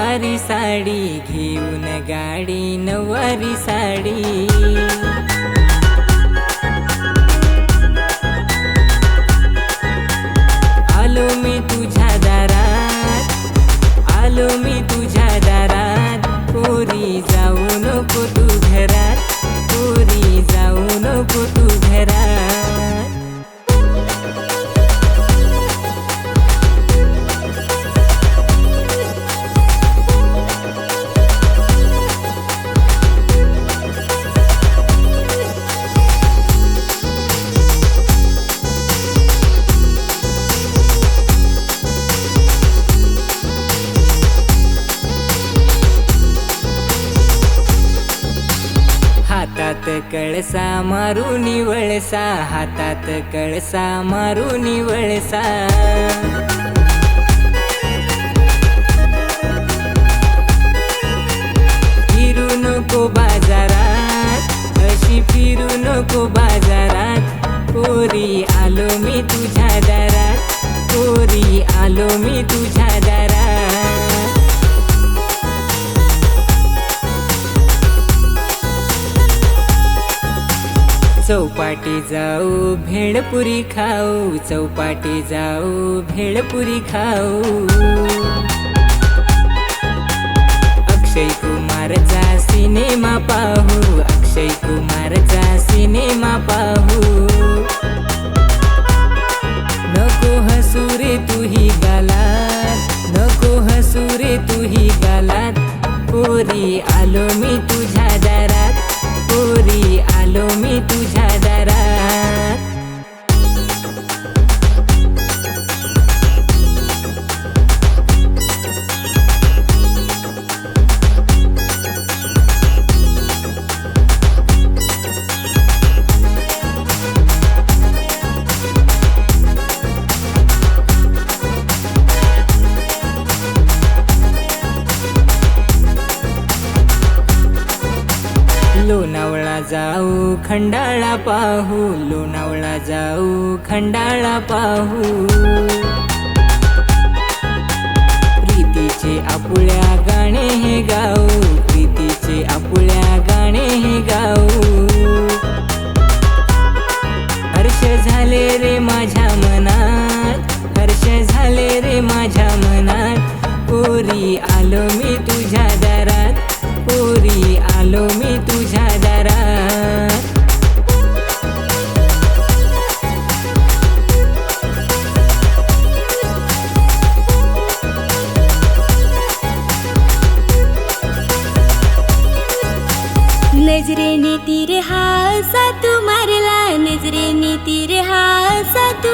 नऊवारी साडी घेऊन गाडी नऊवारी साडी आलो मी तुझ्या दारात आलो मी तुझ्या दारात पोरी जाऊ नको तू घरात पोरी जाऊ नको तू घरात हातात कळसा मारुनी वळसा हातात कळसा मारुनी वळसा फिरू नको बाजारात अशी फिरू नको बाजारात पोरी आलो मी तुझ्या दारात पोरी आलो मी तुझ्या दारात चौपाटी जाऊ भेळपुरी खाऊ चौपाटी जाऊ भेळपुरी खाऊ अक्षय कुमारचा सिनेमा पाहू अक्षय कुमारचा सिनेमा पाहू नको हसू रे तुही गालात नको हसू रे तुही गालात पोरी आलो मी तुझ्या दारात पोरी आलो मी तुझ्या दारात लोणावळा जाऊ खंडाळा पाहू लोणावळा जाऊ खंडाळा पाहू प्रीतीचे आपुळ्या गाणे हे गाऊ प्रीतीचे आपुळ्या गाणे हे गाऊ हर्ष झाले रे माझ्या मनात हर्ष झाले रे माझ्या मनात पोरी आलो मी तुझ्या दारात पोरी आलो मी तुझ्या दारात नजरेने तीर हासा तू मारला नजरेने तीर हासा तू